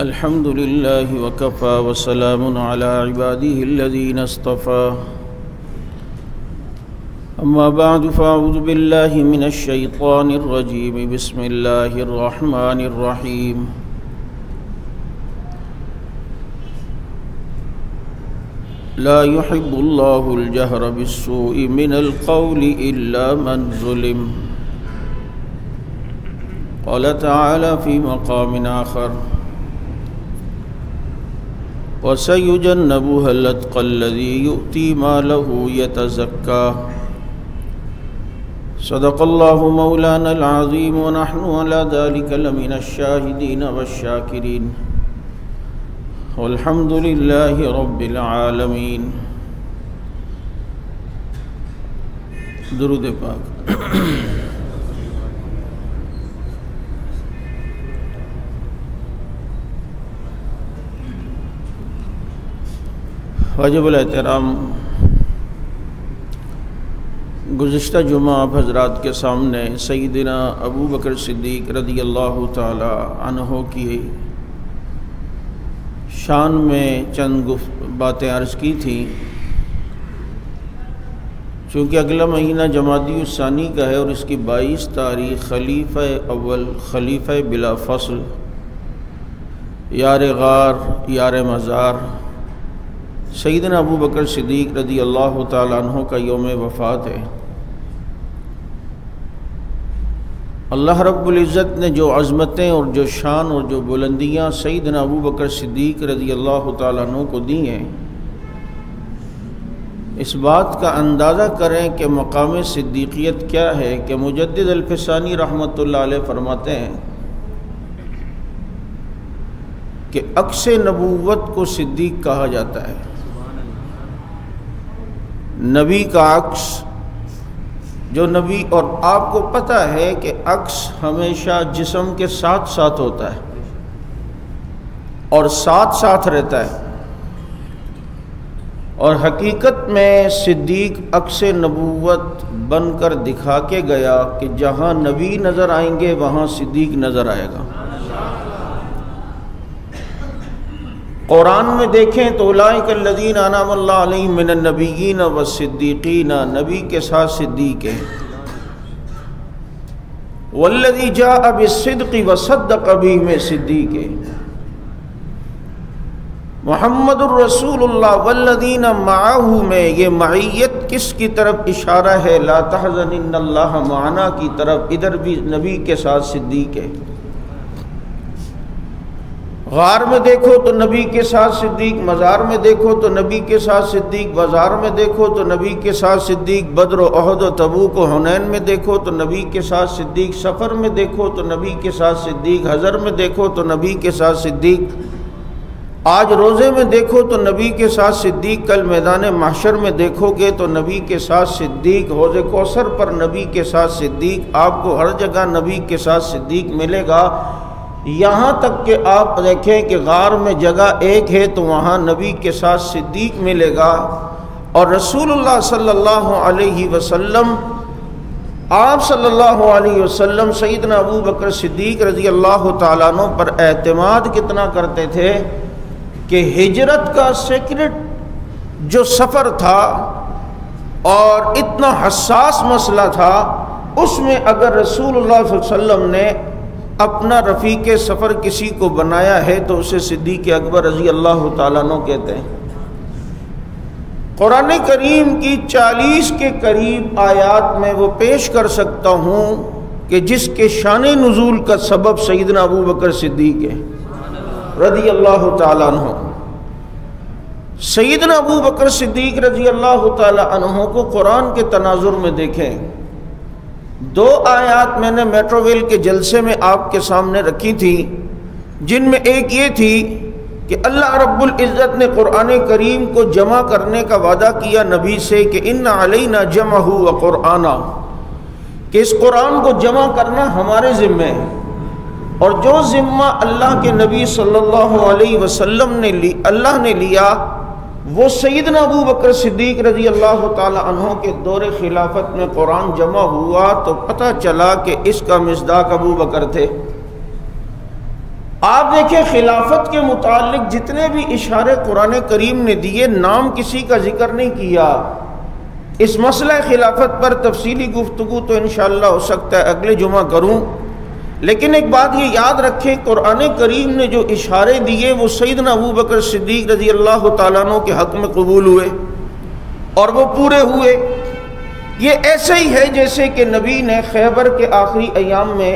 الحمد لله وكفى وسلام على عباده الذين اصطفى أما بعد فأعوذ بالله من الشيطان الرجيم بسم الله الرحمن الرحيم لا يحب الله الجهر بالسوء من القول إلا من ظلم قال تعالى في مقام آخر وسيجنبها الأتقى الذي يؤتي ماله يتزكى صدق الله مولانا العظيم ونحن على ذلك لمن الشاهدين والشاكرين والحمد لله رب العالمين. درود پاک. واجب الاحترام گزشتہ جمعہ آپ حضرات کے سامنے سیدنا ابو بکر صدیق رضی اللہ تعالی عنہ کی شان میں چند باتیں عرض کی تھیں. چونکہ اگلا مہینہ جمادی الثانی کا ہے اور اس کی 22 تاریخ خلیفہ اول خلیفہ بلا فصل یار غار یار مزار سیدنا ابو بکر صدیق رضی اللہ تعالیٰ عنہ کا یوم وفات ہے. اللہ رب العزت نے جو عظمتیں اور جو شان اور جو بلندیاں سیدنا ابو بکر صدیق رضی اللہ تعالیٰ عنہ کو دی ہیں، اس بات کا اندازہ کریں کہ مقام صدیقیت کیا ہے کہ مجدد الفسانی رحمۃ اللہ علیہ فرماتے ہیں کہ عکس نبوت کو صدیق کہا جاتا ہے. نبی کا عکس جو نبی، اور آپ کو پتہ ہے کہ عکس ہمیشہ جسم کے ساتھ ساتھ ہوتا ہے اور ساتھ ساتھ رہتا ہے، اور حقیقت میں صدیق عکس نبوت بن کر دکھا کے گیا کہ جہاں نبی نظر آئیں گے وہاں صدیق نظر آئے گا. قرآن میں دیکھیں تو اولئک الذین انعم اللہ علیہم من النبیین والصدیقین، نبی کے ساتھ صدیق ہے. والذی جاء بالصدق وصدق بہ میں صدیق ہے. محمد الرسول اللہ والذین معہ میں یہ معیت کس کی طرف اشارہ ہے؟ لا تحزن ان اللہ معنا کی طرف. ادھر بھی نبی کے ساتھ صدیق ہے. غار میں دیکھو تو نبی کے ساتھ صدیق، مزار میں دیکھو تو نبی کے ساتھ صدیق، بازار میں دیکھو تو نبی کے ساتھ صدیق، بدر و احد و تبوک و حنین میں دیکھو تو نبی کے ساتھ صدیق، سفر میں دیکھو تو نبی کے ساتھ صدیق، حضر میں دیکھو تو نبی کے ساتھ صدیق، آج روزے میں دیکھو تو نبی کے ساتھ صدیق، کل میدان محشر میں دیکھو گے تو نبی کے ساتھ صدیق، حوض کوثر پر نبی کے ساتھ صدیق. آپ کو ہر جگہ نبی کے ساتھ صدیق ملے گا، یہاں تک کہ آپ دیکھیں کہ غار میں جگہ ایک ہے تو وہاں نبی کے ساتھ صدیق ملے گا. اور رسول اللہ صلی اللہ علیہ وسلم، آپ صلی اللہ علیہ وسلم سیدنا ابو بکر صدیق رضی اللہ تعالیٰ عنہ پر اعتماد کتنا کرتے تھے کہ ہجرت کا سیکرٹ جو سفر تھا اور اتنا حساس مسئلہ تھا، اس میں اگر رسول اللہ صلی اللہ علیہ وسلم نے اپنا رفیق سفر کسی کو بنایا ہے تو اسے صدیق اکبر رضی اللہ تعالیٰ عنہ کہتے ہیں. قرآن کریم کی 40 کے قریب آیات میں وہ پیش کر سکتا ہوں کہ جس کے شان نزول کا سبب سیدنا ابو بکر صدیق ہے رضی اللہ تعالیٰ عنہ. سیدنا ابو بکر صدیق رضی اللہ تعالیٰ عنہ کو قرآن کے تناظر میں دیکھیں. 2 آیات میں نے میٹروویل کے جلسے میں آپ کے سامنے رکھی تھی، جن میں ایک یہ تھی کہ اللہ رب العزت نے قرآن کریم کو جمع کرنے کا وعدہ کیا نبی سے کہ ان علینا جمعہ و قرآنا، کہ اس قرآن کو جمع کرنا ہمارے ذمہ ہے. اور جو ذمہ اللہ کے نبی صلی اللہ علیہ وسلم نے اللہ نے لیا وہ سیدنا ابو بکر صدیق رضی اللہ تعالی عنہ کے دور خلافت میں قرآن جمع ہوا تو پتہ چلا کہ اس کا مصداق ابو بکر تھے آپ دیکھیں خلافت کے متعلق جتنے بھی اشارے قرآن کریم نے دیے، نام کسی کا ذکر نہیں کیا۔ اس مسئلہ خلافت پر تفصیلی گفتگو تو انشاءاللہ ہو سکتا ہے اگلے جمعہ کروں، لیکن ایک بات یہ یاد رکھیں، قرآن کریم نے جو اشارے دیے وہ سیدنا ابو بکر صدیق رضی اللہ تعالیٰ عنہ کے حق میں قبول ہوئے اور وہ پورے ہوئے۔ یہ ایسے ہی ہے جیسے کہ نبی نے خیبر کے آخری ایام میں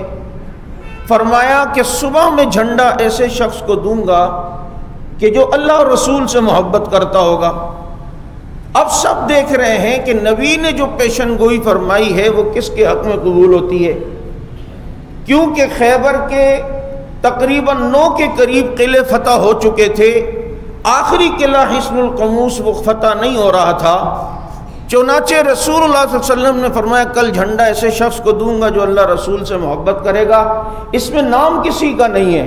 فرمایا کہ صبح میں جھنڈا ایسے شخص کو دوں گا کہ جو اللہ اور رسول سے محبت کرتا ہوگا۔ اب سب دیکھ رہے ہیں کہ نبی نے جو پیشن گوئی فرمائی ہے وہ کس کے حق میں قبول ہوتی ہے، کیونکہ خیبر کے تقریباً 9 کے قریب قلعے فتح ہو چکے تھے، آخری قلعہ حصن القموس وہ فتح نہیں ہو رہا تھا۔ چنانچہ رسول اللہ صلی اللہ علیہ وسلم نے فرمایا کل جھنڈا ایسے شخص کو دوں گا جو اللہ رسول سے محبت کرے گا، اس میں نام کسی کا نہیں ہے۔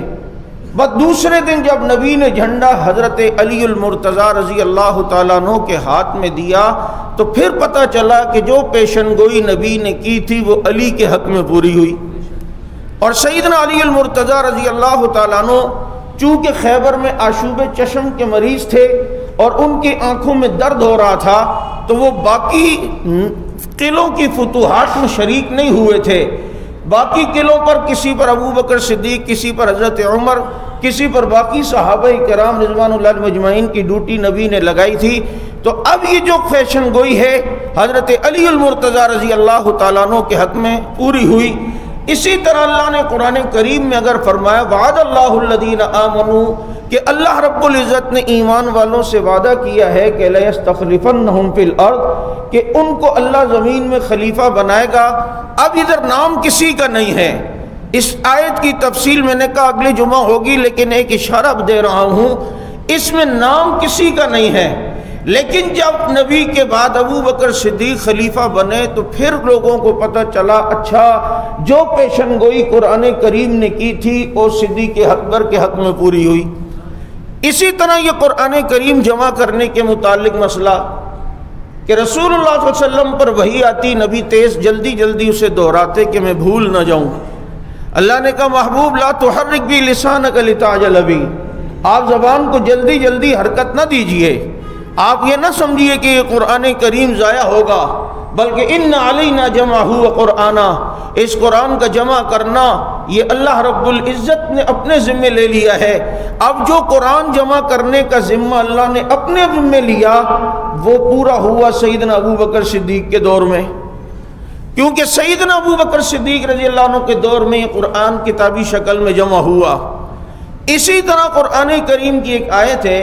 بس دوسرے دن جب نبی نے جھنڈا حضرت علی المرتضیٰ رضی اللہ تعالیٰ عنہ کے ہاتھ میں دیا تو پھر پتہ چلا کہ جو پیشن گوئی نبی نے کی تھی وہ علی کے حق میں پوری ہوئی۔ اور سیدنا علی المرتضیٰ رضی اللہ تعالیٰ عنہ چونکہ خیبر میں آشوب چشم کے مریض تھے اور ان کی آنکھوں میں درد ہو رہا تھا، تو وہ باقی قلعوں کی فتوحات میں شریک نہیں ہوئے تھے۔ باقی قلعوں پر کسی پر ابو بکر صدیق، کسی پر حضرت عمر، کسی پر باقی صحابہ کرام رضوان اللہ علیہم اجمعین کی ڈیوٹی نبی نے لگائی تھی۔ تو اب یہ جو فیشن گوئی ہے حضرت علی المرتضیٰ رضی اللہ تعالیٰ عنہ کے حق میں پوری ہوئی۔ اسی طرح اللہ نے قرآن کریم میں اگر فرمایا وعد اللہ الذین آمنوا، کہ اللہ رب العزت نے ایمان والوں سے وعدہ کیا ہے کہ لَيَسْتَخْلِفَنَّهُمْ فِي الْأَرْضِ، کہ ان کو اللہ زمین میں خلیفہ بنائے گا۔ اب ادھر نام کسی کا نہیں ہے۔ اس آیت کی تفصیل میں نے کہا اگلے جمعہ ہوگی، لیکن ایک اشارہ دے رہا ہوں، اس میں نام کسی کا نہیں ہے۔ لیکن جب نبی کے بعد ابو بکر صدیق خلیفہ بنے تو پھر لوگوں کو پتہ چلا اچھا جو پیشن گوئی قرآن کریم نے کی تھی وہ صدیق اکبر کے حق میں پوری ہوئی۔ اسی طرح یہ قرآن کریم جمع کرنے کے متعلق مسئلہ کہ رسول اللہ صلی اللہ علیہ وسلم پر وحی آتی، نبی تیز جلدی اسے دہراتے کہ میں بھول نہ جاؤں۔ اللہ نے کہا محبوب لا تحرک بھی لسانک لتعجل بھی، آپ زبان کو جلدی حرکت نہ دیجئے، آپ یہ نہ سمجھیے کہ یہ قرآن کریم ضائع ہوگا، بلکہ ان علینا جمعہ قرآنا، اس قرآن کا جمع کرنا یہ اللہ رب العزت نے اپنے ذمہ لے لیا ہے۔ اب جو قرآن جمع کرنے کا ذمہ اللہ نے اپنے ذمہ لیا وہ پورا ہوا سیدنا ابو بکر صدیق کے دور میں، کیونکہ سیدنا ابو بکر صدیق رضی اللہ عنہ کے دور میں یہ قرآن کتابی شکل میں جمع ہوا۔ اسی طرح قرآن کریم کی ایک آیت ہے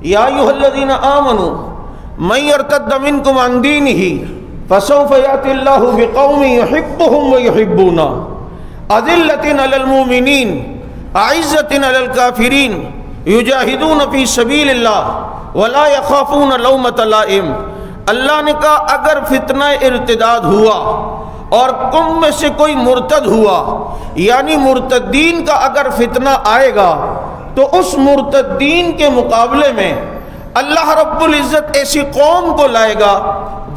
یا ایھا الذین آمنوا من یرتد منکم عن دینہ فسوف یأتی اللہ بقوم یحبهم ویحبونہ اذلۃ علی المؤمنین اعزۃ علی الکافرین یجاہدون فی سبیل اللہ ولا یخافون لومۃ لائم۔ اللہ نے کہا اگر فتنہ ارتداد ہوا اور تم میں سے کوئی مرتد ہوا، یعنی مرتدین کا اگر فتنہ آئے گا تو اس مرتدین کے مقابلے میں اللہ رب العزت ایسی قوم کو لائے گا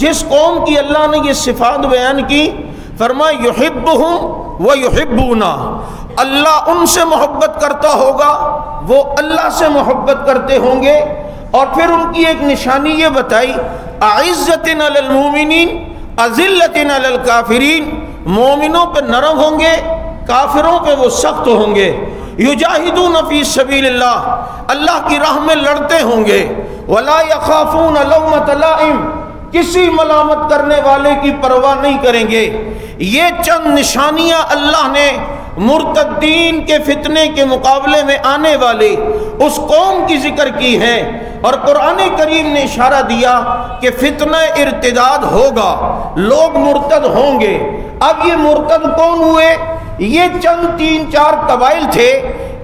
جس قوم کی اللہ نے یہ صفات بیان کی، فرمایا یحبہم و یحبونا، اللہ ان سے محبت کرتا ہوگا، وہ اللہ سے محبت کرتے ہوں گے۔ اور پھر ان کی ایک نشانی یہ بتائی اعزۃ علی المؤمنین اذلۃ علی الکافرین، مومنوں پہ نرم ہوں گے، کافروں پہ وہ سخت ہوں گے۔ یجاہدون فی سبیل اللہ، اللہ کی راہ میں لڑتے ہوں گے۔ ولا یخافون لومۃ لائم، کسی ملامت کرنے والے کی پرواہ نہیں کریں گے۔ یہ چند نشانیاں اللہ نے مرتدین کے فتنے کے مقابلے میں آنے والے اس قوم کی ذکر کی ہیں، اور قرآن کریم نے اشارہ دیا کہ فتنہ ارتداد ہوگا، لوگ مرتد ہوں گے۔ اب یہ مرتد کون ہوئے؟ یہ چند 3-4 قبائل تھے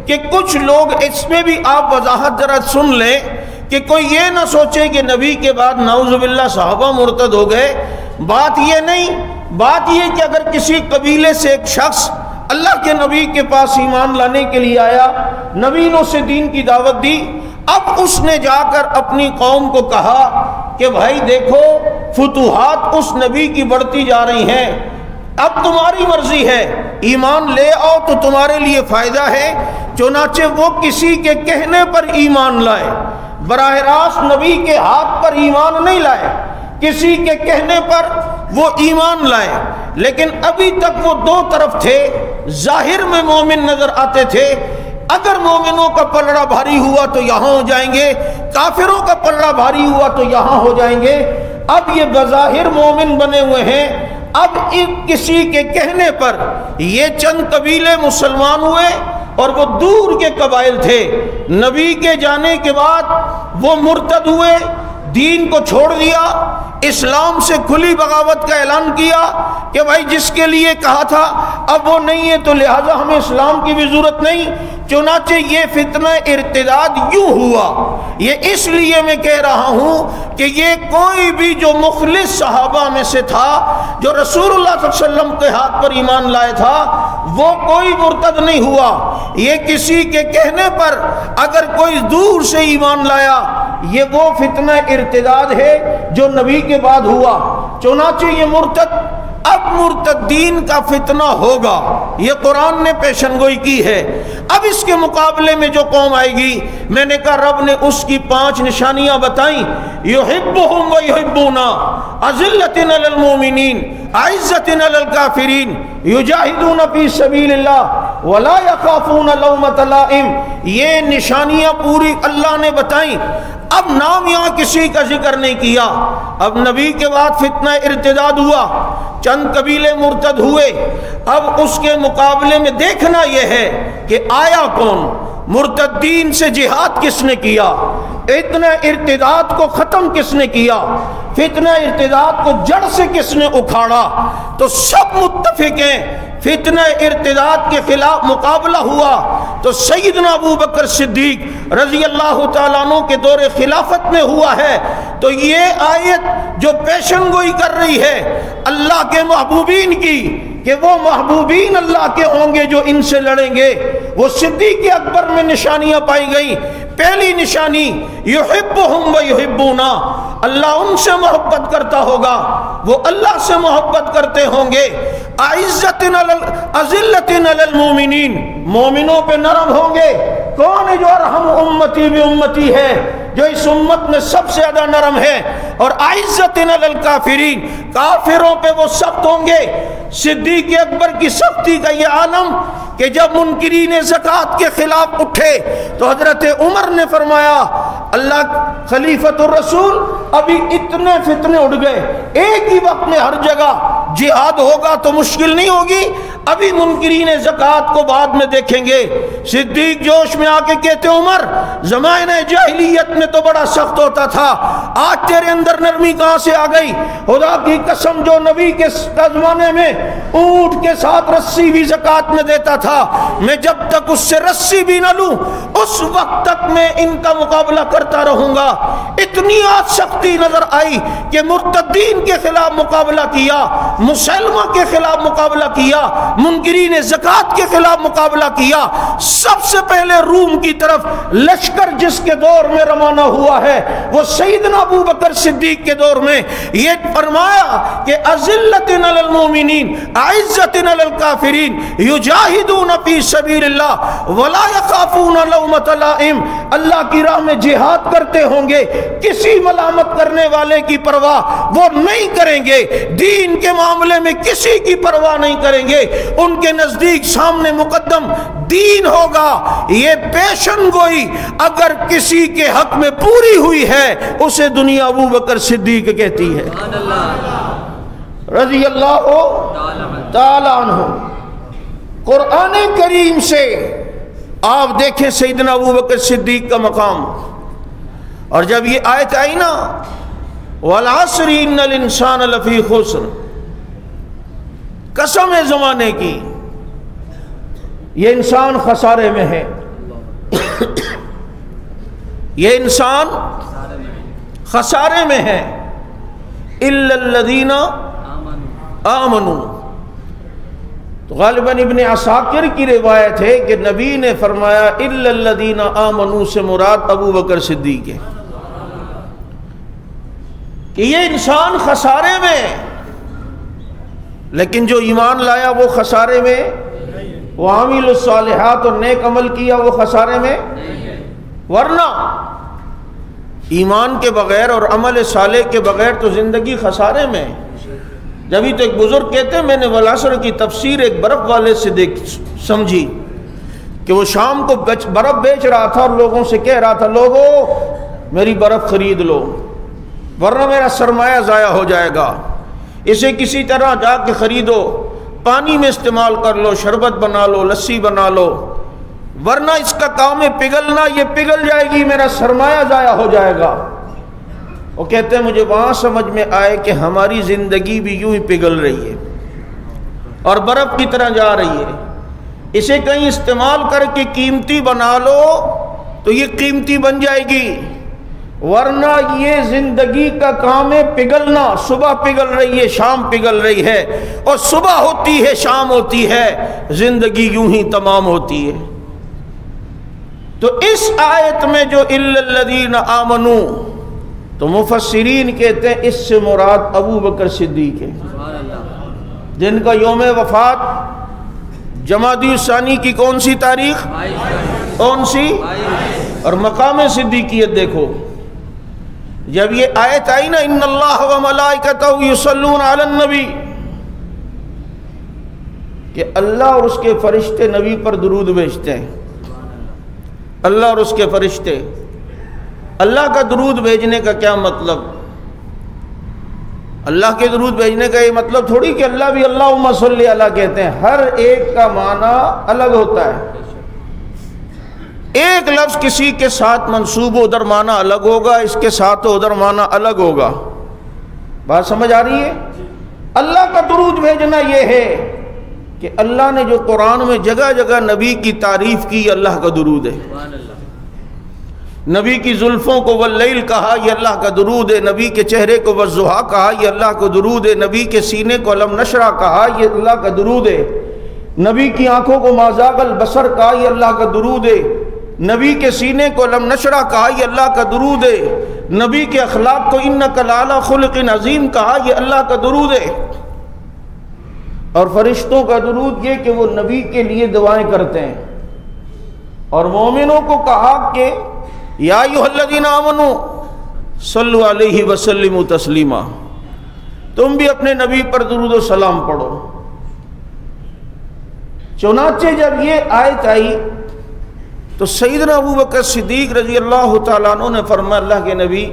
کہ کچھ لوگ، اس میں بھی آپ وضاحت ذرا سن لیں کہ کوئی یہ نہ سوچے کہ نبی کے بعد نعوذ باللہ صحابہ مرتد ہو گئے۔ بات یہ نہیں، بات یہ کہ اگر کسی قبیلے سے ایک شخص اللہ کے نبی کے پاس ایمان لانے کے لیے آیا، نبی نے اسے دین کی دعوت دی، اب اس نے جا کر اپنی قوم کو کہا کہ بھائی دیکھو فتوحات اس نبی کی بڑھتی جا رہی ہیں، اب تمہاری مرضی ہے، ایمان لے آؤ تو تمہارے لیے فائدہ ہے، چنانچہ وہ کسی کے کہنے پر ایمان لائے، براہ راست نبی کے ہاتھ پر ایمان نہیں لائے، کسی کے کہنے پر وہ ایمان لائے، لیکن ابھی تک وہ دو طرف تھے، ظاہر میں مومن نظر آتے تھے، اگر مومنوں کا پلڑا بھاری ہوا تو یہاں ہو جائیں گے، کافروں کا پلڑا بھاری ہوا تو یہاں ہو جائیں گے۔ اب یہ بظاہر مومن بنے ہوئے ہیں، اب کسی کے کہنے پر یہ چند قبیلے مسلمان ہوئے اور وہ دور کے قبائل تھے، نبی کے جانے کے بعد وہ مرتد ہوئے، دین کو چھوڑ دیا، اسلام سے کھلی بغاوت کا اعلان کیا کہ بھائی جس کے لیے کہا تھا اب وہ نہیں ہے تو لہٰذا ہمیں اسلام کی بھی ضرورت نہیں۔ چنانچہ یہ فتنہ ارتداد یوں ہوا۔ یہ اس لیے میں کہہ رہا ہوں کہ یہ کوئی بھی جو مخلص صحابہ میں سے تھا، جو رسول اللہ صلی اللہ علیہ وسلم کے ہاتھ پر ایمان لائے تھا، وہ کوئی مرتد نہیں ہوا۔ یہ کسی کے کہنے پر اگر کوئی دور سے ایمان لایا، یہ وہ فتنہ ارتداد ہے جو نبی کے بعد ہوا۔ چنانچہ یہ مرتد، اب مرتدین کا فتنہ ہوگا، یہ قرآن نے پیشن گوئی کی ہے۔ اب اس کے مقابلے میں جو قوم آئے گی، میں نے کہا رب نے اس کی 5 نشانیاں بتائیں، یحبہم و یحبونا، اذلۃ علی المؤمنین اعزۃ علی الکافرین یجاہدون فی سبیل اللہ ولا یخافون لومۃ لائم۔ یہ نشانیاں پوری اللہ نے بتائیں۔ اب نام یہاں کسی کا ذکر نہیں کیا۔ اب نبی کے بعد فتنہ ارتداد ہوا، چند قبیلے مرتد ہوئے۔ اب اس کے مقابلے میں دیکھنا یہ ہے کہ آیا کون، مرتدین سے جہاد کس نے کیا، فتنہ ارتداد کو ختم کس نے کیا، فتنہ ارتداد کو جڑ سے کس نے اکھاڑا۔ تو سب متفق ہیں فتنہ ارتداد کے خلاف مقابلہ ہوا تو سیدنا ابو بکر صدیق رضی اللہ تعالیٰ عنہ کے دور خلافت میں ہوا ہے۔ تو یہ آیت جو پیشن گوئی کر رہی ہے اللہ کے محبوبین کی کہ وہ محبوبین اللہ کے ہوں گے جو ان سے لڑیں گے، وہ صدیق اکبر میں نشانیاں پائی گئیں۔ پہلی نشانی یحبہم و یحبونا، اللہ ان سے محبت کرتا ہوگا، وہ اللہ سے محبت کرتے ہوں گے۔ اعزۃ اذلۃ علی المؤمنین، مومنوں پہ نرم ہوں گے۔ کون ہے جو ارحم امتی بھی امتی ہے، جو اس امت میں سب سے زیادہ نرم ہے؟ اور اعزۃ علی الکافرین، کافروں پہ وہ سخت ہوں گے۔ صدیق اکبر کی سختی کا یہ عالم کہ جب منکرین زکوٰۃ کے خلاف اٹھے تو حضرت عمر نے فرمایا اللہ خلیفۃ الرسول ابھی اتنے فتنے اٹھ گئے، ایک ہی وقت میں ہر جگہ جہاد ہوگا تو مشکل نہیں ہوگی، ابھی منکرین زکوٰۃ کو بعد میں دیکھیں گے۔ صدیق جوش میں آ کے کہتے عمر زمانہ جاہلیت میں تو بڑا سخت ہوتا تھا، آج تیرے اندر نرمی کہاں سے آ گئی؟ خدا کی قسم جو نبی کے زمانے میں اونٹ کے ساتھ رسی بھی زکوٰۃ میں دیتا تھا، میں جب تک اس سے رسی بھی نہ لوں اس وقت تک میں ان کا مقابلہ کرتا رہوں گا۔ اتنی آج سختی نظر آئی کہ مرتدین کے خلاف مقابلہ کیا، مسلمہ کے خلاف مقابلہ کیا، منکرین زکوٰۃ کے خلاف مقابلہ کیا۔ سب سے پہلے روم کی طرف لشکر جس کے دور میں روانہ ہوا ہے وہ سیدنا ابو بکر صدیق کے دور میں، یہ فرمایا کہ اذلۃ علی المؤمنین اعزۃ علی الکافرین یجاہدون فی سبیل اللہ ولا یخافون لومۃ لائم، اللہ کی راہ میں جہاد کرتے ہوں گے، کسی ملامت کرنے والے کی پرواہ وہ نہیں کریں گے، دین کے معاملے میں کسی کی پرواہ نہیں کریں گے، ان کے نزدیک سامنے مقدم دین ہوگا۔ یہ پیشن گوئی اگر کسی کے حق میں پوری ہوئی ہے اسے دنیا ابو بکر صدیق کہتی ہے رضی اللہ تعالی عنہ۔ قرآن کریم سے آپ دیکھیں سیدنا ابو بکر صدیق کا مقام، اور جب یہ آیت آئی نا والعصر ان الانسان لفی خسر، قسم ہے زمانے کی یہ انسان خسارے میں ہے، یہ انسان خسارے میں ہے، الا الذین آمنوا۔ تو غالباً ابن عساکر کی روایت ہے کہ نبی نے فرمایا الا الذین آمنوا سے مراد ابو بکر صدیق ہے، کہ یہ انسان خسارے میں، لیکن جو ایمان لایا وہ خسارے میں وعامل الصالحات اور نیک عمل کیا وہ خسارے میں، ورنہ ایمان کے بغیر اور عمل صالح کے بغیر تو زندگی خسارے میں۔ جبھی تو ایک بزرگ کہتے ہیں میں نے والعصر کی تفسیر ایک برف والے سے سمجھی کہ وہ شام کو برف بیچ رہا تھا اور لوگوں سے کہہ رہا تھا لوگوں میری برف خرید لو ورنہ میرا سرمایہ ضائع ہو جائے گا، اسے کسی طرح جا کے خریدو، پانی میں استعمال کر لو، شربت بنا لو، لسی بنا لو، ورنہ اس کا کام ہے پگھلنا، یہ پگھل جائے گی، میرا سرمایہ ضائع ہو جائے گا۔ وہ کہتے ہیں مجھے وہاں سمجھ میں آئے کہ ہماری زندگی بھی یوں ہی پگھل رہی ہے اور برف کی طرح جا رہی ہے، اسے کہیں استعمال کر کے قیمتی بنا لو تو یہ قیمتی بن جائے گی، ورنہ یہ زندگی کا کام ہے پگھلنا، صبح پگھل رہی ہے شام پگھل رہی ہے، اور صبح ہوتی ہے شام ہوتی ہے، زندگی یوں ہی تمام ہوتی ہے۔ تو اس آیت میں جو الا الذین آمنوا، تو مفسرین کہتے ہیں اس سے مراد ابو بکر صدیق ہے جن کا یوم وفات جمادی الثانی کی کون سی تاریخ، کون سی، اور مقام صدیقیت دیکھو۔ جب یہ آیت آئی نا ان اللہ و ملائکتہ یصلون علی النبی، کہ اللہ اور اس کے فرشتے نبی پر درود بھیجتے ہیں، اللہ اور اس کے فرشتے۔ اللہ کا درود بھیجنے کا کیا مطلب؟ اللہ کے درود بھیجنے کا یہ مطلب تھوڑی کہ اللہ بھی اللہم صلی علی کہتے ہیں، ہر ایک کا معنی الگ ہوتا ہے، ایک لفظ کسی کے ساتھ منسوب ادھر معنی الگ ہوگا، اس کے ساتھ ادھر معنی الگ ہوگا، بات سمجھ آ رہی ہے؟ اللہ کا درود بھیجنا یہ ہے کہ اللہ نے جو قرآن میں جگہ جگہ نبی کی تعریف کی، یہ اللہ کا درود ہے۔ نبی کی زلفوں کو واللیل کہا، یہ اللہ کا درود ہے۔ نبی کے چہرے کو والضحیٰ کہا، یہ اللہ کا درود ہے۔ نبی کے سینے کو الم نشرح کہا، یہ اللہ کا درود ہے۔ نبی کی آنکھوں کو ما زاغ البصر کہا، یہ اللہ کا درود ہے۔ نبی کے سینے کو الم نشرح کہا، یہ اللہ کا درود ہے۔ نبی کے اخلاق کو انک لعلی خلق عظیم کہا، یہ اللہ کا درود ہے۔ اور فرشتوں کا درود یہ کہ وہ نبی کے لیے دعائیں کرتے ہیں، اور مومنوں کو کہا کہ یا ایھا الذین آمنوا صلوا علیہ وسلموا تسلیما، تم بھی اپنے نبی پر درود و سلام پڑھو۔ چنانچہ جب یہ آیت آئی تو سیدنا ابو بکر صدیق رضی اللہ تعالیٰ عنہ نے فرمایا اللہ کے نبی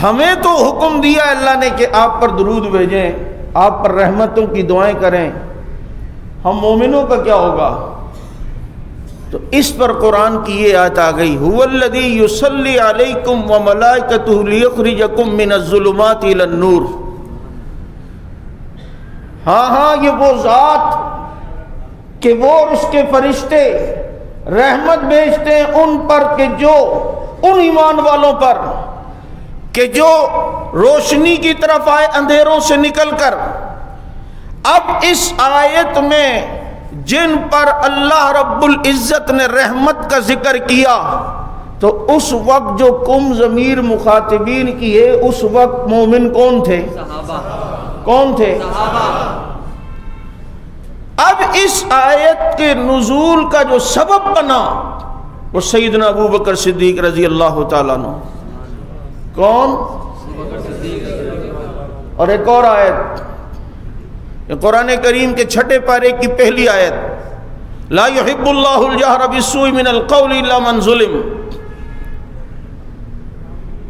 ہمیں تو حکم دیا اللہ نے کہ آپ پر درود بھیجیں، آپ پر رحمتوں کی دعائیں کریں، ہم مومنوں کا کیا ہوگا؟ تو اس پر قرآن کی یہ آیت آ گئی هو الذی یصلی علیکم وملائکتہ لیخرجکم من الظلمات الی النور۔ ہاں یہ وہ ذات کہ وہ اور اس کے فرشتے رحمت بھیجتے ہیں ان پر کہ جو ان ایمان والوں پر کہ جو روشنی کی طرف آئے اندھیروں سے نکل کر۔ اب اس آیت میں جن پر اللہ رب العزت نے رحمت کا ذکر کیا تو اس وقت جو کم ضمیر مخاطبین کی ہے اس وقت مومن کون تھے؟ صحابہ۔ کون تھے؟ صحابہ۔ اب اس آیت کے نزول کا جو سبب بنا وہ سیدنا ابو بکر صدیق رضی اللہ تعالیٰ عنہ۔ کون؟ اور ایک اور آیت قرآن کریم کے چھٹے پارے کی پہلی آیت لا يحب اللہ الجہر بالسوء من القول الا من ظلم،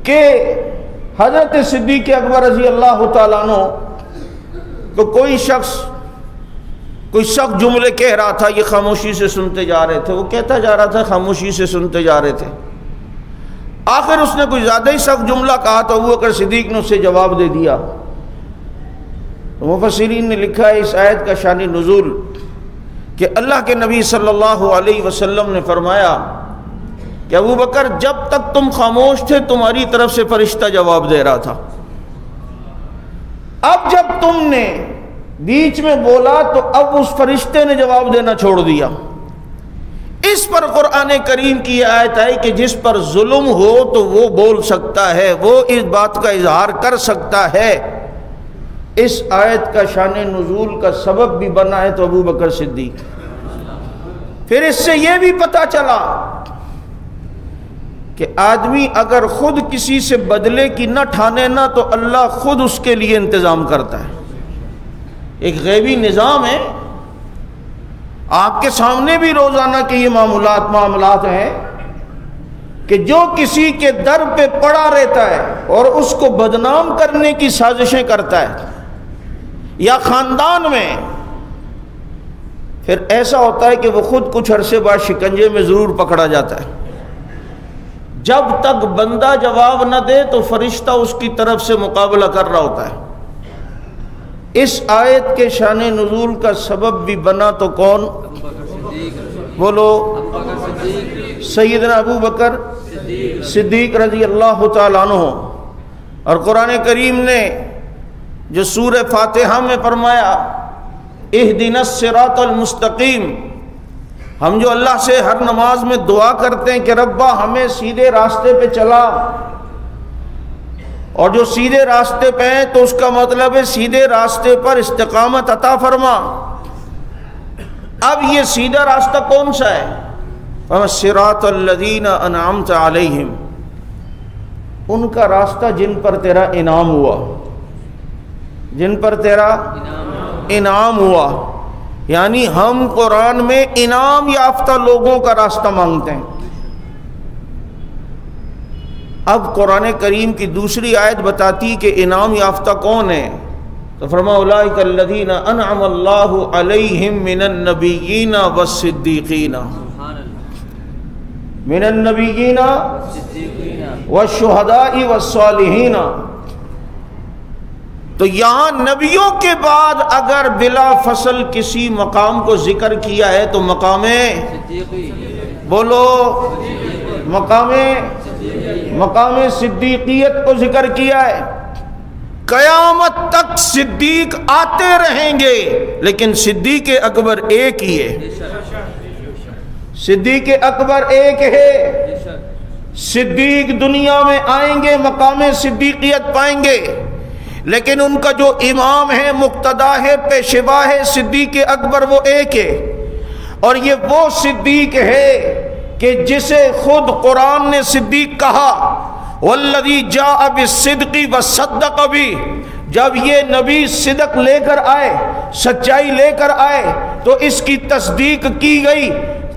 کہ حضرت صدیق اکبر رضی اللہ تعالیٰ عنہ کو کوئی شخص کوئی سخت جملے کہہ رہا تھا، یہ خاموشی سے سنتے جا رہے تھے، وہ کہتا جا رہا تھا خاموشی سے سنتے جا رہے تھے، آخر اس نے کوئی زیادہ ہی سخت جملہ کہا تو ابو بکر صدیق نے اسے جواب دے دیا۔ تو مفسرین نے لکھا ہے اس آیت کا شان نزول کہ اللہ کے نبی صلی اللہ علیہ وسلم نے فرمایا کہ ابو بکر جب تک تم خاموش تھے تمہاری طرف سے فرشتہ جواب دے رہا تھا، اب جب تم نے بیچ میں بولا تو اب اس فرشتے نے جواب دینا چھوڑ دیا۔ اس پر قرآن کریم کی آیت آئی کہ جس پر ظلم ہو تو وہ بول سکتا ہے، وہ اس بات کا اظہار کر سکتا ہے، اس آیت کا شان نزول کا سبب بھی بنا ہے تو ابو بکر صدیق۔ پھر اس سے یہ بھی پتہ چلا کہ آدمی اگر خود کسی سے بدلے کی نہ ٹھانے نا تو اللہ خود اس کے لیے انتظام کرتا ہے۔ ایک غیبی نظام ہے، آپ کے سامنے بھی روزانہ کے یہ معاملات ہیں کہ جو کسی کے در پہ پڑا رہتا ہے اور اس کو بدنام کرنے کی سازشیں کرتا ہے، یا خاندان میں، پھر ایسا ہوتا ہے کہ وہ خود کچھ عرصے بعد شکنجے میں ضرور پکڑا جاتا ہے۔ جب تک بندہ جواب نہ دے تو فرشتہ اس کی طرف سے مقابلہ کر رہا ہوتا ہے۔ اس آیت کے شان نزول کا سبب بھی بنا تو کون؟ بولو، سیدنا ابو بکر صدیق رضی اللہ تعالیٰ عنہ۔ اور قرآن کریم نے جو سورہ فاتحہ میں فرمایا اہدنا الصراط المستقیم، ہم جو اللہ سے ہر نماز میں دعا کرتے ہیں کہ ربا ہمیں سیدھے راستے پہ چلا، اور جو سیدھے راستے پہ ہیں تو اس کا مطلب ہے سیدھے راستے پر استقامت عطا فرما۔ اب یہ سیدھا راستہ کون سا ہے؟ الصراط الذین انعمت علیہم، ان کا راستہ جن پر تیرا انعام ہوا، جن پر تیرا انعام ہوا۔ یعنی ہم قرآن میں انعام یافتہ لوگوں کا راستہ مانگتے ہیں۔ اب قرآن کریم کی دوسری آیت بتاتی کہ انعام یافتہ کون ہے، تو فرمایا اولئک الذین انعم اللہ علیہم من النبیین والصدیقین، من النبیین والشہداء والصالحین۔ تو یہاں نبیوں کے بعد اگر بلا فصل کسی مقام کو ذکر کیا ہے تو مقام بولو مقام صدیقیت کو ذکر کیا ہے۔ قیامت تک صدیق آتے رہیں گے، لیکن صدیق اکبر ایک ہی ہے، صدیق اکبر ایک ہے۔ صدیق دنیا میں آئیں گے، مقام صدیقیت پائیں گے، لیکن ان کا جو امام ہے، مقتدا ہے، پیشوا ہے، صدیق اکبر وہ ایک ہے۔ اور یہ وہ صدیق ہے کہ جسے خود قرآن نے صدیق کہا، والذی جاء بالصدق وصدق بھی۔ جب یہ نبی صدق لے کر آئے، سچائی لے کر آئے تو اس کی تصدیق کی گئی۔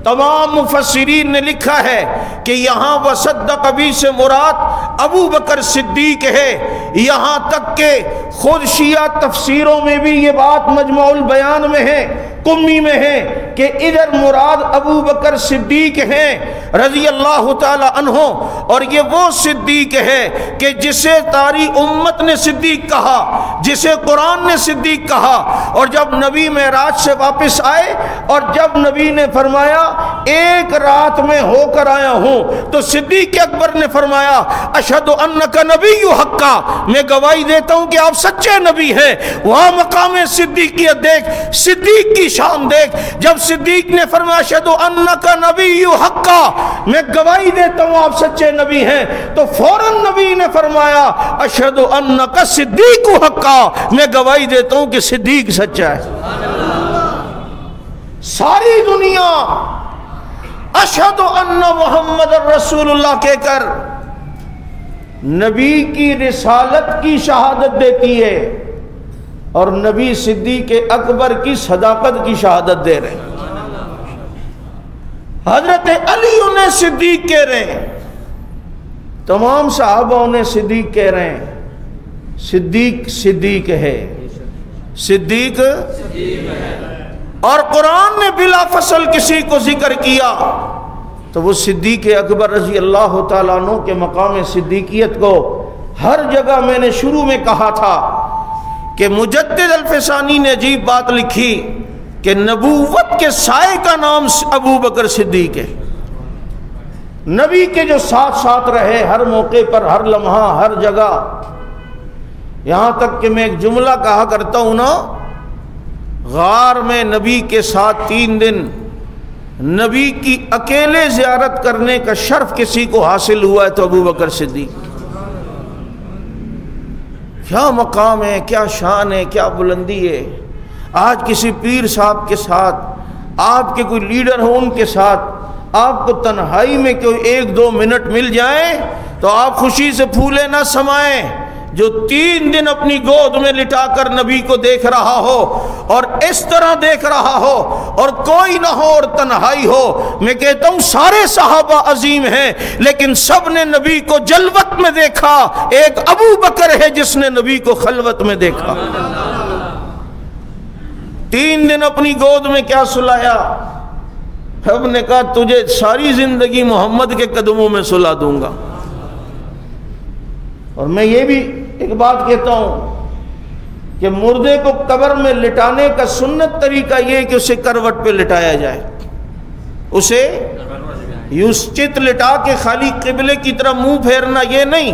تمام مفسرین نے لکھا ہے کہ یہاں وصدق بھی سے مراد ابو بکر صدیق ہے، یہاں تک کہ خود شیعہ تفسیروں میں بھی یہ بات مجموع البیان میں ہے، قمی میں ہے، کہ ادھر مراد ابو بکر صدیق ہیں رضی اللہ تعالی عنہ۔ اور یہ وہ صدیق ہے کہ جسے ساری امت نے صدیق کہا، جسے قرآن نے صدیق کہا۔ اور جب نبی معراج سے واپس آئے اور جب نبی نے فرمایا ایک رات میں ہو کر آیا ہوں، تو صدیق اکبر نے فرمایا اشہد انک نبی حقا، میں گواہی دیتا ہوں کہ آپ سچے نبی ہیں۔ وہاں مقام صدیقیت دیکھ، صدیق کی شان دیکھ۔ جب صدیق نے فرمایا اشہد انک نبی حقا، میں گواہی دیتا ہوں آپ سچے نبی ہیں، تو فوراً نبی نے فرمایا اشہد انک صدیق حقا، میں گواہی دیتا ہوں کہ صدیق سچا ہے۔ ساری دنیا اشہد ان محمد رسول اللہ کہہ کر نبی کی رسالت کی شہادت دیتی ہے، اور نبی صدیق اکبر کی صداقت کی شہادت دے رہے ہیں۔ حضرت علی انہیں صدیق کہہ رہے ہیں، تمام صحابہ انہیں صدیق کہہ رہے ہیں۔ صدیق صدیق ہے، صدیق ہے۔ اور قرآن نے بلا فصل کسی کو ذکر کیا تو وہ صدیق اکبر رضی اللہ تعالیٰ عنہ کے مقام صدیقیت کو ہر جگہ میں نے شروع میں کہا تھا کہ مجدد الفسانی نے عجیب بات لکھی کہ نبوت کے سائے کا نام ابو بکر صدیق ہے۔ نبی کے جو ساتھ ساتھ رہے ہر موقع پر، ہر لمحہ، ہر جگہ، یہاں تک کہ میں ایک جملہ کہا کرتا ہوں نا، غار میں نبی کے ساتھ 3 دن نبی کی اکیلے زیارت کرنے کا شرف کسی کو حاصل ہوا ہے تو ابو بکر صدیق۔ کیا مقام ہے، کیا شان ہے، کیا بلندی ہے۔ آج کسی پیر صاحب کے ساتھ، آپ کے کوئی لیڈر ہو ان کے ساتھ آپ کو تنہائی میں کوئی 1-2 منٹ مل جائیں تو آپ خوشی سے پھولے نہ سمائیں۔ جو 3 دن اپنی گود میں لٹا کر نبی کو دیکھ رہا ہو اور اس طرح دیکھ رہا ہو اور کوئی نہ ہو اور تنہائی ہو، میں کہتا ہوں سارے صحابہ عظیم ہیں لیکن سب نے نبی کو جلوت میں دیکھا، ایک ابو بکر ہے جس نے نبی کو خلوت میں دیکھا۔ 3 دن اپنی گود میں کیا سلایا؟ رب نے کہا تجھے ساری زندگی محمد کے قدموں میں سلا دوں گا۔ اور میں یہ بھی ایک بات کہتا ہوں کہ مردے کو قبر میں لٹانے کا سنت طریقہ یہ ہے کہ اسے کروٹ پہ لٹایا جائے، اسے یوں چت لٹا کے خالی قبلے کی طرف منہ پھیرنا یہ نہیں۔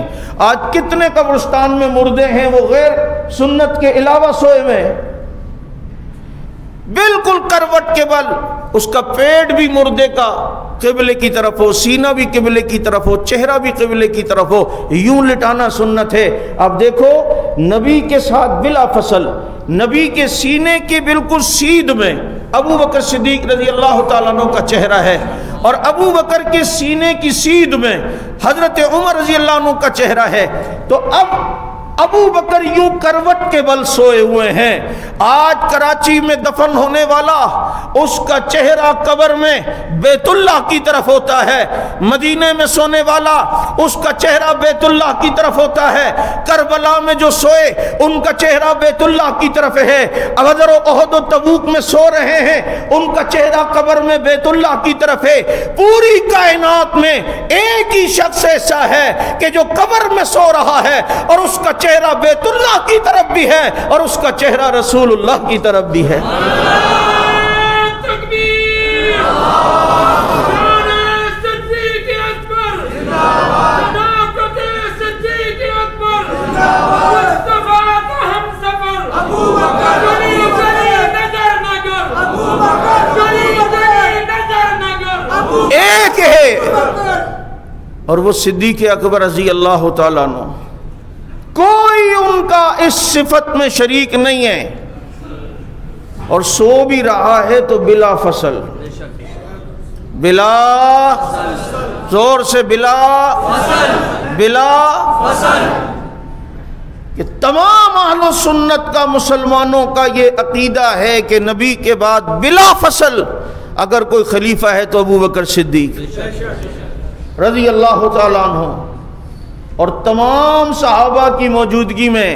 آج کتنے قبرستان میں مردے ہیں وہ غیر سنت کے علاوہ سوئے ہوئے ہیں، بالکل کروٹ کے بل، اس کا پیٹ بھی مردے کا قبلے کی طرف ہو، سینہ بھی قبلے کی طرف ہو، چہرہ بھی قبلے کی طرف ہو، یوں لٹانا سنت ہے۔ اب دیکھو نبی کے ساتھ بلا فصل نبی کے سینے کے بالکل سیدھ میں ابو بکر صدیق رضی اللہ تعالیٰ عنہ کا چہرہ ہے، اور ابو بکر کے سینے کی سیدھ میں حضرت عمر رضی اللہ عنہ کا چہرہ ہے۔ تو اب ابو بکر یوں کروٹ کے بل سوئے ہوئے ہیں۔ آج کراچی میں دفن ہونے والا اس کا چہرہ قبر میں بیت اللہ کی طرف ہوتا ہے، مدینے میں سونے والا اس کا چہرہ بیت اللہ کی طرف ہوتا ہے، کربلا میں جو سوئے ان کا چہرہ بیت اللہ کی طرف ہے، بدر و احد و تبوک میں سو رہے ہیں ان کا چہرہ قبر میں بیت اللہ کی طرف ہے۔ پوری کائنات میں ایک ہی شخص ایسا ہے کہ جو قبر میں سو رہا ہے اور اس کا چہرہ بیت اللہ کی طرف بھی ہے اور اس کا چہرہ رسول اللہ کی طرف بھی ہے۔ ایک ہے اور وہ صدیق اکبر رضی اللہ تعالیٰ عنہ، کوئی ان کا اس صفت میں شریک نہیں ہے، اور سو بھی رہا ہے تو بلا فصل، بلا زور سے بلا کہ تمام اہل سنت کا مسلمانوں کا یہ عقیدہ ہے کہ نبی کے بعد بلا فصل اگر کوئی خلیفہ ہے تو ابو بکر صدیق رضی اللہ تعالیٰ عنہ، اور تمام صحابہ کی موجودگی میں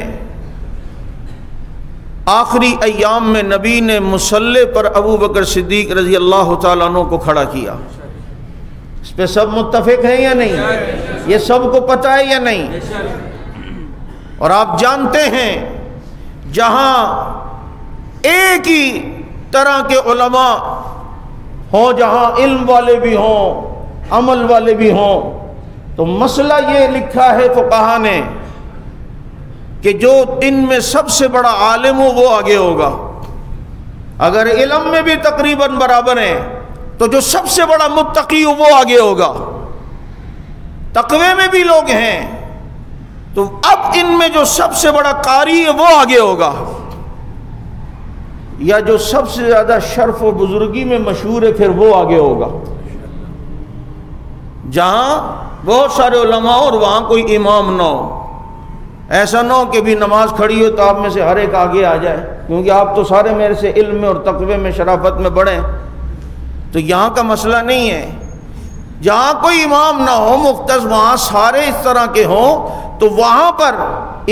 آخری ایام میں نبی نے مصلی پر ابو بکر صدیق رضی اللہ تعالیٰ عنہ کو کھڑا کیا۔ اس پہ سب متفق ہیں یا نہیں؟ یہ سب کو پتہ ہے یا نہیں؟ اور آپ جانتے ہیں جہاں ایک ہی طرح کے علماء ہوں، جہاں علم والے بھی ہوں عمل والے بھی ہوں، تو مسئلہ یہ لکھا ہے فقہا نے کہ جو ان میں سب سے بڑا عالم ہو وہ آگے ہوگا۔ اگر علم میں بھی تقریباً برابر ہیں تو جو سب سے بڑا متقی ہو وہ آگے ہوگا۔ تقوی میں بھی لوگ ہیں تو اب ان میں جو سب سے بڑا قاری ہے وہ آگے ہوگا، یا جو سب سے زیادہ شرف و بزرگی میں مشہور ہے پھر وہ آگے ہوگا۔ جہاں بہت سارے علماء اور وہاں کوئی امام نہ ہو، ایسا نہ ہو کہ بھی نماز کھڑی ہو تو آپ میں سے ہر ایک آگے آ جائے، کیونکہ آپ تو سارے میرے سے علم میں اور تقوی میں شرافت میں بڑھیں۔ تو یہاں کا مسئلہ نہیں ہے، جہاں کوئی امام نہ ہو مختص، وہاں سارے اس طرح کے ہوں تو وہاں پر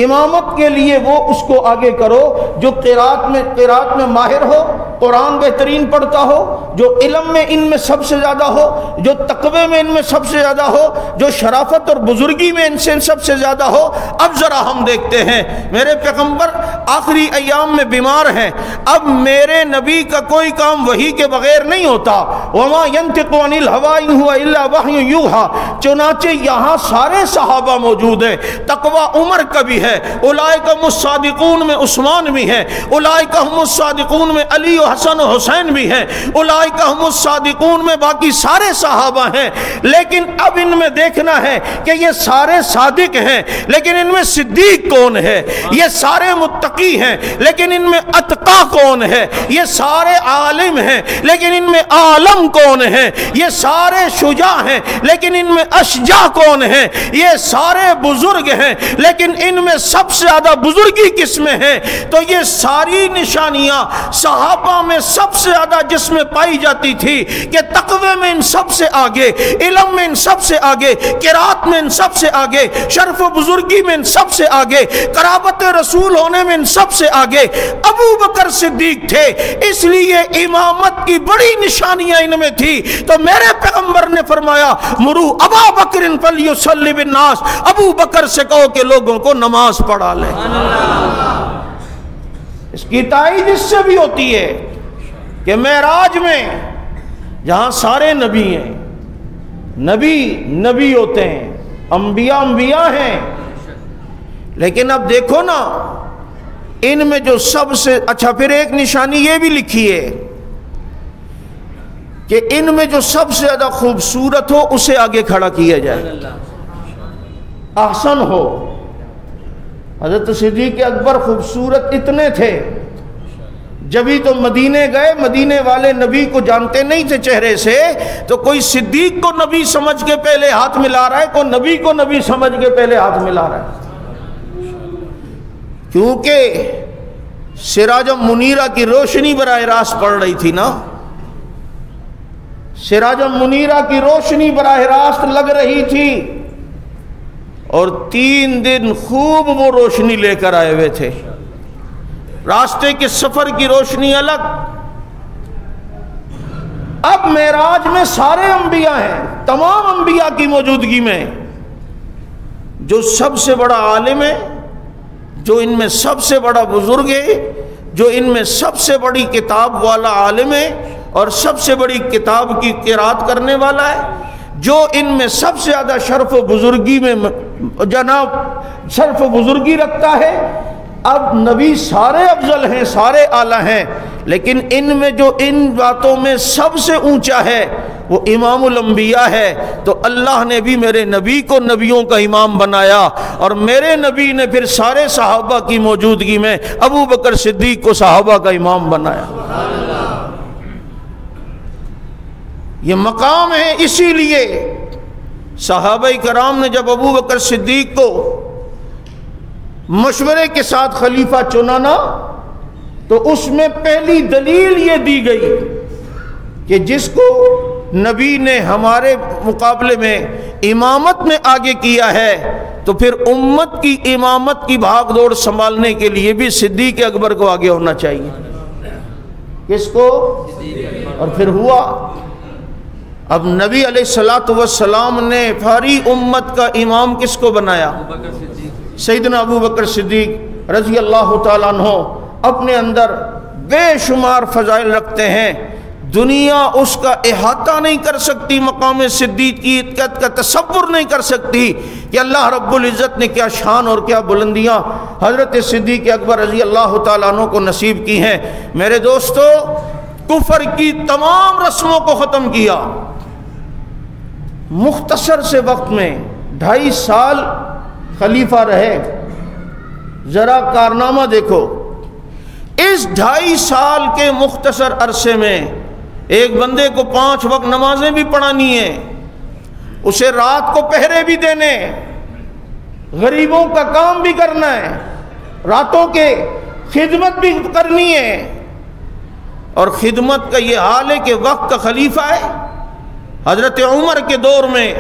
امامت کے لیے وہ اس کو آگے کرو جو قرات میں ماہر ہو، قرآن بہترین پڑھتا ہو، جو علم میں ان میں سب سے زیادہ ہو، جو تقوی میں ان میں سب سے زیادہ ہو، جو شرافت اور بزرگی میں ان سے سب سے زیادہ ہو۔ اب ذرا ہم دیکھتے ہیں میرے پیغمبر آخری ایام میں بیمار ہیں، اب میرے نبی کا کوئی کام وحی کے بغیر نہیں ہوتا، وما ينطق عن الهوى ان هو الا وحی یوحى، چنانچہ یہاں سارے صحابہ موجود ہیں، تقوی عمر کا بھی ہے، اولئک هم الصادقون میں عثمان بھی ہے، اولئک هم الصادقون میں علی و حسن و حسین بھی ہیں، اولئک هم الصادقون میں باقی سارے صحابہ ہیں، لیکن اب ان میں دیکھنا ہے کہ یہ سارے صادق ہیں لیکن ان میں صدیق کون ہے، یہ سارے متقی ہیں لیکن ان میں اتقا کون ہے، یہ سارے عالم ہیں لیکن ان میں عالم کون ہے، یہ سارے شجاع ہیں لیکن ان میں اشجاع کون ہے، یہ سارے بزرگ ہیں لیکن ان میں سب سے زیادہ بزرگی کس میں ہے؟ تو یہ ساری نشانیاں صحابہ میں سب سے زیادہ جس میں پائی جاتی تھی کہ تقوی میں ان سب سے آگے، علم میں ان سب سے آگے، قرات میں ان سب سے آگے، شرف و بزرگی میں ان سب سے آگے، قرابت رسول ہونے میں ان سب سے آگے ابو بکر صدیق تھے، اس لیے امامت کی بڑی نشانیاں ان میں تھی۔ تو میرے پیغمبر نے فرمایا مرو ابا بکر فلیصلی بالناس، ابو بکر سے کہو کہ لوگوں کو نماز پڑھا لے۔ اس کی تائید اس سے بھی ہوتی ہے کہ معراج میں جہاں سارے نبی ہیں، نبی ہوتے ہیں، انبیاء ہیں، لیکن اب دیکھو نا ان میں جو سب سے اچھا، پھر ایک نشانی یہ بھی لکھی ہے کہ ان میں جو سب سے زیادہ خوبصورت ہو اسے آگے کھڑا کیا جائے، احسن ہو۔ حضرت صدیق اکبر خوبصورت اتنے تھے، جبھی تو مدینے گئے، مدینے والے نبی کو جانتے نہیں تھے چہرے سے، تو کوئی صدیق کو نبی سمجھ کے پہلے ہاتھ ملا رہا ہے، کوئی نبی کو نبی سمجھ کے پہلے ہاتھ ملا رہا ہے، کیونکہ سراج منیرہ کی روشنی براہ راست پڑ رہی تھی نا، سراج منیرہ کی روشنی براہ راست لگ رہی تھی، اور 3 دن خوب وہ روشنی لے کر آئے ہوئے تھے، راستے کے سفر کی روشنی الگ۔ اب معراج میں سارے انبیاء ہیں، تمام انبیاء کی موجودگی میں، جو سب سے بڑا عالم ہے، جو ان میں سب سے بڑا بزرگ ہے، جو ان میں سب سے بڑی کتاب والا عالم ہے اور سب سے بڑی کتاب کی قرات کرنے والا ہے، جو ان میں سب سے زیادہ شرف و بزرگی میں جناب شرف و بزرگی رکھتا ہے۔ اب نبی سارے افضل ہیں، سارے اعلیٰ ہیں، لیکن ان میں جو ان باتوں میں سب سے اونچا ہے وہ امام الانبیاء ہے۔ تو اللہ نے بھی میرے نبی کو نبیوں کا امام بنایا، اور میرے نبی نے پھر سارے صحابہ کی موجودگی میں ابو بکر صدیق کو صحابہ کا امام بنایا۔ یہ مقام ہے، اسی لیے صحابہ کرام نے جب ابو بکر صدیق کو مشورے کے ساتھ خلیفہ چنا نا، تو اس میں پہلی دلیل یہ دی گئی کہ جس کو نبی نے ہمارے مقابلے میں امامت میں آگے کیا ہے، تو پھر امت کی امامت کی بھاگ دوڑ سنبھالنے کے لیے بھی صدیق اکبر کو آگے ہونا چاہیے۔ کس کو؟ اور پھر ہوا۔ اب نبی علیہ الصلوۃ والسلام نے ساری امت کا امام کس کو بنایا؟ سیدنا ابو بکر صدیق رضی اللہ تعالیٰ عنہ۔ اپنے اندر بے شمار فضائل رکھتے ہیں، دنیا اس کا احاطہ نہیں کر سکتی، مقام صدیقیت کا تصور نہیں کر سکتی کہ اللہ رب العزت نے کیا شان اور کیا بلندیاں حضرت صدیق اکبر رضی اللہ تعالیٰ عنہ کو نصیب کی ہیں۔ میرے دوستو، کفر کی تمام رسموں کو ختم کیا، مختصر سے وقت میں 2.5 سال خلیفہ رہے۔ ذرا کارنامہ دیکھو، اس 2.5 سال کے مختصر عرصے میں ایک بندے کو 5 وقت نمازیں بھی پڑھانی ہیں، اسے رات کو پہرے بھی دینے، غریبوں کا کام بھی کرنا ہے، راتوں کے خدمت بھی کرنی ہے۔ اور خدمت کا یہ حال ہے کہ وقت کا خلیفہ ہے۔ حضرت عمر کے دور میں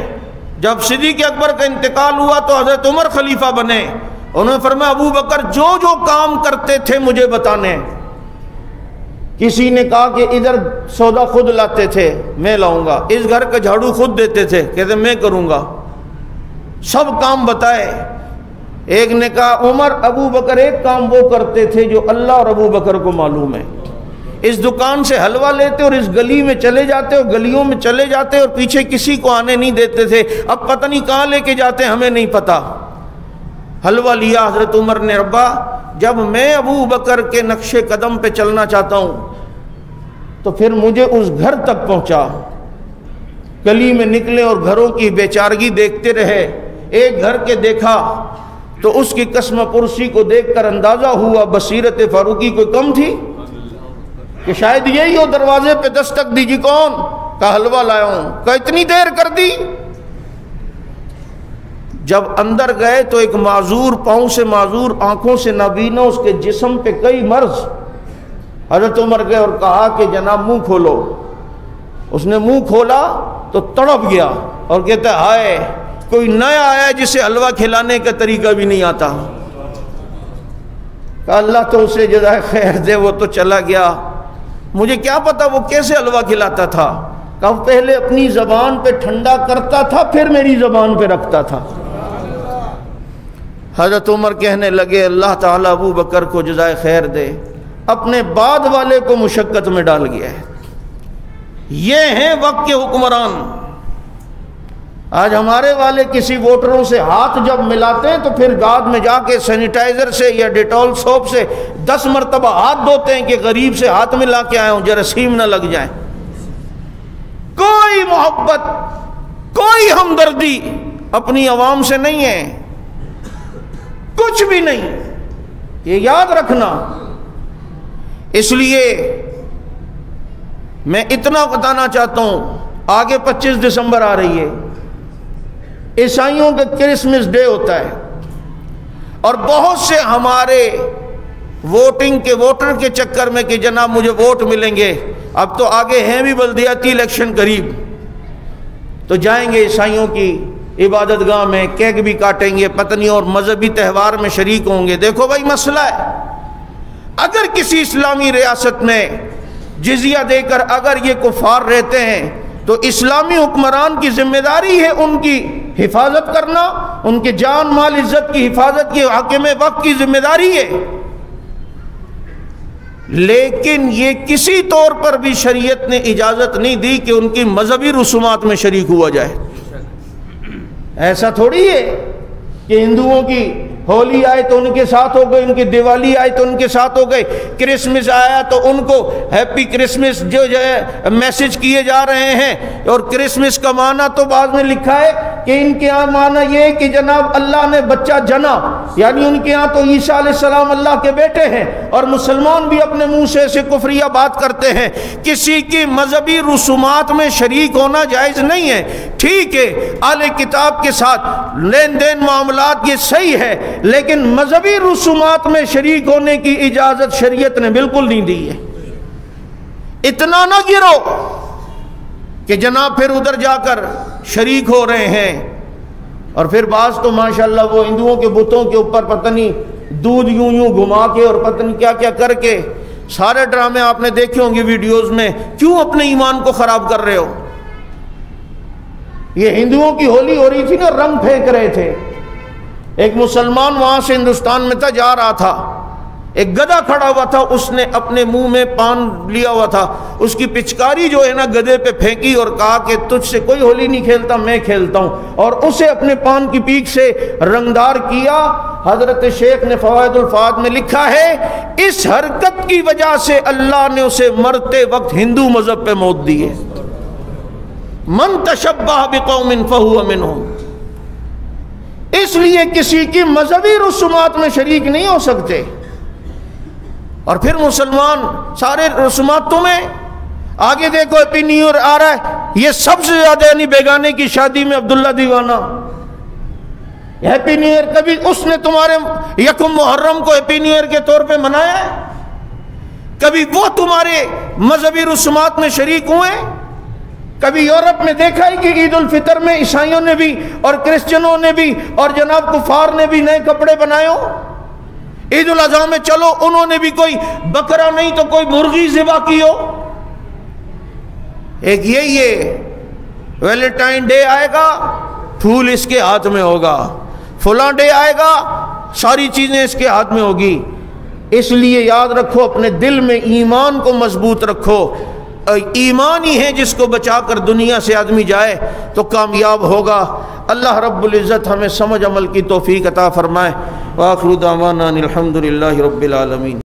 جب صدیق اکبر کا انتقال ہوا تو حضرت عمر خلیفہ بنے، انہوں نے فرمایا ابو بکر جو جو کام کرتے تھے مجھے بتانے۔ کسی نے کہا کہ ادھر سودا خود لاتے تھے، میں لاؤں گا، اس گھر کا جھاڑو خود دیتے تھے، کہتے میں کروں گا، سب کام بتائے۔ ایک نے کہا عمر ابو بکر ایک کام وہ کرتے تھے جو اللہ اور ابو بکر کو معلوم ہے، اس دکان سے حلوہ لیتے اور اس گلی میں چلے جاتے اور گلیوں میں چلے جاتے اور پیچھے کسی کو آنے نہیں دیتے تھے، اب پتہ نہیں کہاں لے کے جاتے ہمیں نہیں پتا۔ حلوہ لیا حضرت عمر نے، ربا جب میں ابو بکر کے نقش قدم پہ چلنا چاہتا ہوں تو پھر مجھے اس گھر تک پہنچا، گلی میں نکلے اور گھروں کی بیچارگی دیکھتے رہے، ایک گھر کے دیکھا تو اس کی قسم پرسی کو دیکھ کر اندازہ ہوا بصیرت فاروقی کوئی کم تھی کہ شاید یہی ہو۔ دروازے پہ دستک دی، جی کون؟ کہا حلوہ لایا ہوں۔ کہا اتنی دیر کر دی؟ جب اندر گئے تو ایک معذور، پاؤں سے معذور، آنکھوں سے نابینا، اس کے جسم پہ کئی مرض۔ حضرت عمر گئے اور کہا کہ جناب منہ کھولو۔ اس نے منہ کھولا تو تڑپ گیا اور کہتا ہے ہائے، کوئی نیا آیا جسے حلوہ کھلانے کا طریقہ بھی نہیں آتا۔ کہا اللہ تو اسے جزائے خیر دے، وہ تو چلا گیا، مجھے کیا پتا وہ کیسے حلوہ کھلاتا تھا۔ کہا پہلے اپنی زبان پہ ٹھنڈا کرتا تھا، پھر میری زبان پہ رکھتا تھا۔ حضرت عمر کہنے لگے اللہ تعالیٰ ابو بکر کو جزائے خیر دے، اپنے بعد والے کو مشقت میں ڈال گیا ہے۔ یہ ہیں وقت کے حکمران۔ آج ہمارے والے کسی ووٹروں سے ہاتھ جب ملاتے ہیں تو پھر بعد میں جا کے سینیٹائزر سے یا ڈیٹول سوپ سے 10 مرتبہ ہاتھ دھوتے ہیں کہ غریب سے ہاتھ ملا کے آئے ہوں، جراثیم نہ لگ جائیں۔ کوئی محبت، کوئی ہمدردی اپنی عوام سے نہیں ہے، کچھ بھی نہیں، یہ یاد رکھنا۔ اس لیے میں اتنا بتانا چاہتا ہوں، آگے 25 دسمبر آ رہی ہے، عیسائیوں کا کرسمس ڈے ہوتا ہے، اور بہت سے ہمارے ووٹنگ کے ووٹر کے چکر میں کہ جناب مجھے ووٹ ملیں گے، اب تو آگے ہیں بھی بلدیاتی الیکشن قریب، تو جائیں گے عیسائیوں کی عبادت گاہ میں، کیک بھی کاٹیں گے پتنی، اور مذہبی تہوار میں شریک ہوں گے۔ دیکھو بھائی مسئلہ ہے، اگر کسی اسلامی ریاست میں جزیہ دے کر اگر یہ کفار رہتے ہیں تو اسلامی حکمران کی ذمہ داری ہے ان کی حفاظت کرنا، ان کے جان مال عزت کی حفاظت کی حاکم وقت کی ذمہ داری ہے۔ لیکن یہ کسی طور پر بھی شریعت نے اجازت نہیں دی کہ ان کی مذہبی رسومات میں شریک ہوا جائے۔ ایسا تھوڑی ہے کہ ہندوؤں کی ہولی آئے تو ان کے ساتھ ہو گئے، ان کی دیوالی آئے تو ان کے ساتھ ہو گئے، کرسمس آیا تو ان کو ہیپی کرسمس جو ہے میسج کیے جا رہے ہیں۔ اور کرسمس کا معنی تو بعض میں لکھا ہے کہ ان کے ہاں معنی یہ ہے کہ جناب اللہ نے بچہ جنا، یعنی ان کے ہاں تو عیسیٰ علیہ السلام اللہ کے بیٹے ہیں، اور مسلمان بھی اپنے منہ سے ایسے کفریہ بات کرتے ہیں۔ کسی کی مذہبی رسومات میں شریک ہونا جائز نہیں ہے۔ ٹھیک ہے اہل کتاب کے ساتھ لین دین معاملات یہ صحیح ہے، لیکن مذہبی رسومات میں شریک ہونے کی اجازت شریعت نے بالکل نہیں دی ہے۔ اتنا نہ گرو کہ جناب پھر ادھر جا کر شریک ہو رہے ہیں، اور پھر بعض تو ماشاءاللہ وہ ہندوؤں کے بتوں کے اوپر پتہ نہیں دودھ یوں یوں گھما کے اور پتہ نہیں کیا کیا کر کے، سارے ڈرامے آپ نے دیکھے ہوں گے ویڈیوز میں۔ کیوں اپنے ایمان کو خراب کر رہے ہو؟ یہ ہندوؤں کی ہولی ہو رہی تھی نا، رنگ پھینک رہے تھے، ایک مسلمان وہاں سے ہندوستان میں تھا، جا رہا تھا، ایک گدھا کھڑا ہوا تھا، اس نے اپنے منہ میں پان لیا ہوا تھا، اس کی پچکاری جو ہے نا گدھے پہ پھینکی اور کہا کہ تجھ سے کوئی ہولی نہیں کھیلتا، میں کھیلتا ہوں، اور اسے اپنے پان کی پیک سے رنگدار کیا۔ حضرت شیخ نے فوائد الفات میں لکھا ہے اس حرکت کی وجہ سے اللہ نے اسے مرتے وقت ہندو مذہب پہ موت دی ہے۔ من تشبہ بقوم فہو منہم۔ اس لیے کسی کی مذہبی رسومات میں شریک نہیں ہو سکتے۔ اور پھر مسلمان سارے رسوماتوں میں آگے دیکھو ہیپی نیو ایئر آ رہا ہے، یہ سب سے زیادہ یعنی بیگانے کی شادی میں عبداللہ دیوانہ ہیپی نیو ایئر، کبھی اس نے تمہارے یکم محرم کو ہیپی نیو ایئر کے طور پہ منایا ہے؟ کبھی وہ تمہارے مذہبی رسومات میں شریک ہوئے؟ کبھی یورپ میں دیکھا ہے کہ عید الفطر میں عیسائیوں نے بھی اور کرسچنوں نے بھی اور جناب کفار نے بھی نئے کپڑے بنائے ہو؟ عید الاضحیٰ میں چلو انہوں نے بھی کوئی بکرا نہیں تو کوئی مرغی ذبح کی ہو۔ ایک یہی ہے ویلنٹائن ڈے آئے گا پھول اس کے ہاتھ میں ہوگا، فلاں ڈے آئے گا ساری چیزیں اس کے ہاتھ میں ہوگی۔ اس لیے یاد رکھو اپنے دل میں ایمان کو مضبوط رکھو، ایمان ہی ہے جس کو بچا کر دنیا سے آدمی جائے تو کامیاب ہوگا۔ اللہ رب العزت ہمیں سمجھ عمل کی توفیق عطا فرمائے۔ وآخر دعوانا الحمد للہ رب العالمین۔